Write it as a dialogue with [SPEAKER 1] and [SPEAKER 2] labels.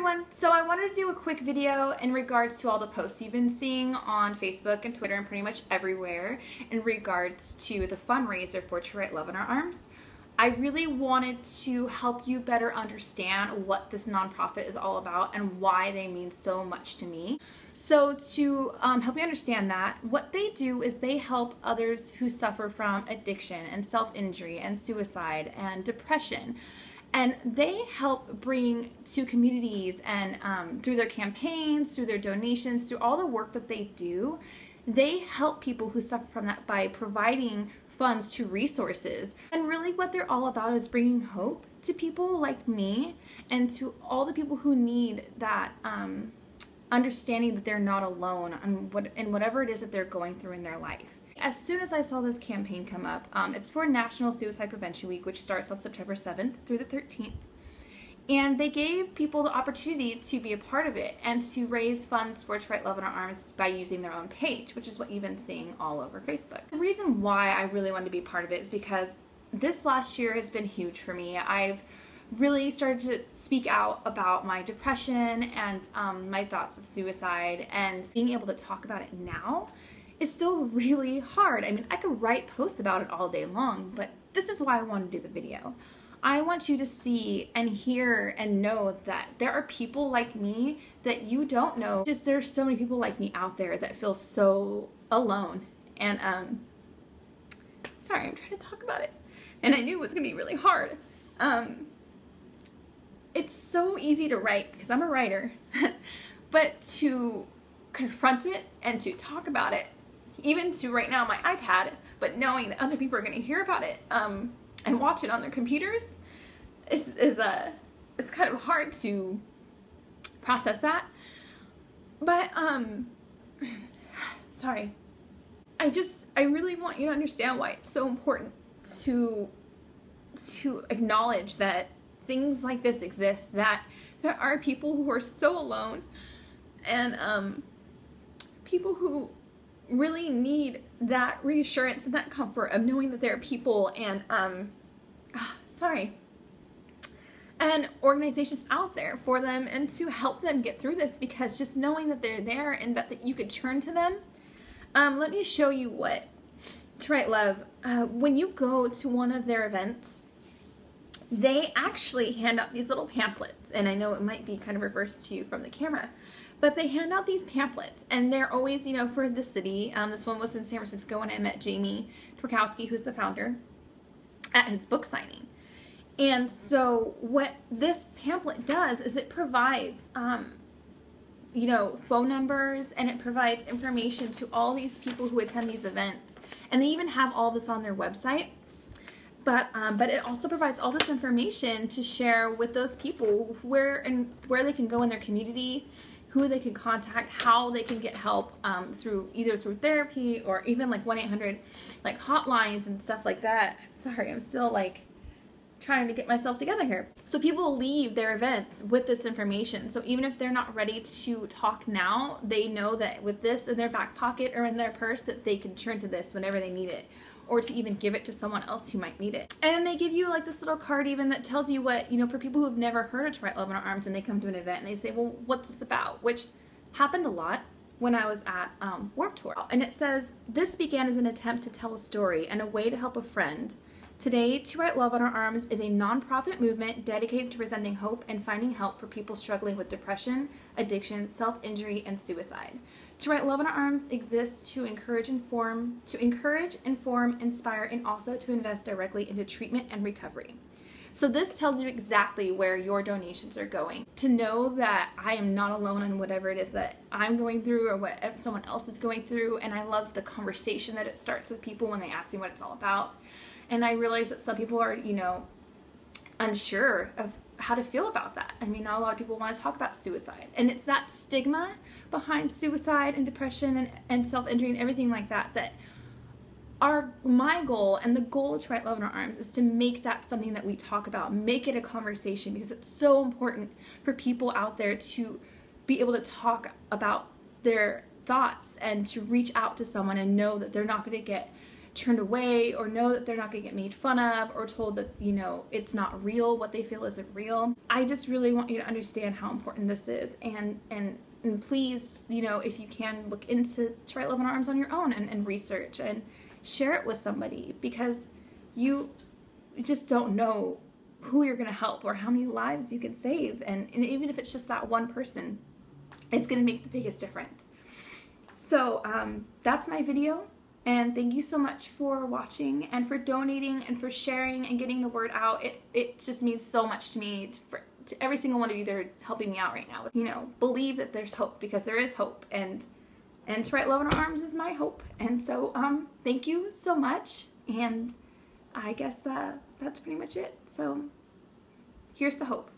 [SPEAKER 1] everyone! So I wanted to do a quick video in regards to all the posts you've been seeing on Facebook and Twitter and pretty much everywhere in regards to the fundraiser for To Write Love in Our Arms. I really wanted to help you better understand what this nonprofit is all about and why they mean so much to me. So to help you understand that, what they do is they help others who suffer from addiction and self-injury and suicide and depression. And they help bring to communities and through their campaigns, through their donations, through all the work that they do, they help people who suffer from that by providing funds to resources. And really what they're all about is bringing hope to people like me and to all the people who need that understanding that they're not alone in whatever it is that they're going through in their life. As soon as I saw this campaign come up, it's for National Suicide Prevention Week, which starts on September 7th through the 13th. And they gave people the opportunity to be a part of it and to raise funds for To Write Love in Our Arms by using their own page, which is what you've been seeing all over Facebook. The reason why I really wanted to be part of it is because this last year has been huge for me. I've really started to speak out about my depression and my thoughts of suicide, and being able to talk about it now is still really hard. I mean, I could write posts about it all day long, but this is why I want to do the video. I want you to see and hear and know that there are people like me that you don't know. Just there's so many people like me out there that feel so alone. And sorry, I'm trying to talk about it. And I knew it was gonna be really hard. It's so easy to write because I'm a writer, but to confront it and to talk about it, even to right now my iPad, but knowing that other people are going to hear about it and watch it on their computers is kind of hard to process that. But sorry, I really want you to understand why it's so important to acknowledge that things like this exist, that there are people who are so alone, and people who really need that reassurance and that comfort of knowing that there are people and and organizations out there for them and to help them get through this, because just knowing that they're there and that you could turn to them. Let me show you what To Write Love, when you go to one of their events, they actually hand out these little pamphlets, and I know it might be kind of reversed to you from the camera, but they hand out these pamphlets, and they're always, you know, for the city. This one was in San Francisco, and I met Jamie Twerkowski, who's the founder, at his book signing. And so what this pamphlet does is it provides, you know, phone numbers, and it provides information to all these people who attend these events. And they even have all this on their website. But it also provides all this information to share with those people where they can go in their community, who they can contact, how they can get help either through therapy or even like 1-800 like hotlines and stuff like that. Sorry, I'm still like trying to get myself together here. So people leave their events with this information. So even if they're not ready to talk now, they know that with this in their back pocket or in their purse that they can turn to this whenever they need it, or to even give it to someone else who might need it. And they give you like this little card even that tells you what, you know, for people who have never heard of To Write Love in Our Arms and they come to an event and they say, well, what's this about? Which happened a lot when I was at Warped Tour. And it says, this began as an attempt to tell a story and a way to help a friend. Today, To Write Love in Our Arms is a nonprofit movement dedicated to presenting hope and finding help for people struggling with depression, addiction, self-injury, and suicide. To Write Love in Our Arms exists to encourage, inform, inspire, and also to invest directly into treatment and recovery. So this tells you exactly where your donations are going. To know that I am not alone in whatever it is that I'm going through or what someone else is going through. And I love the conversation that it starts with people when they ask me what it's all about. And I realize that some people are, you know, unsure of how to feel about that. I mean, not a lot of people want to talk about suicide. And it's that stigma behind suicide and depression and self-injury and everything like that that my goal and the goal of To Write Love in Our Arms is to make that something that we talk about, make it a conversation, because it's so important for people out there to be able to talk about their thoughts and to reach out to someone and know that they're not going to get turned away or know that they're not going to get made fun of or told that, you know, it's not real, what they feel isn't real. I just really want you to understand how important this is, and please, you know, if you can, look into To Write Love in Arms on your own and research and share it with somebody, because you just don't know who you're going to help or how many lives you can save. And even if it's just that one person, it's going to make the biggest difference. So that's my video. And thank you so much for watching and for donating and for sharing and getting the word out. It just means so much to me, to every single one of you that are helping me out right now. You know, believe that there's hope, because there is hope, and To Write Love in Arms is my hope. And so thank you so much, and I guess that's pretty much it. So here's to hope.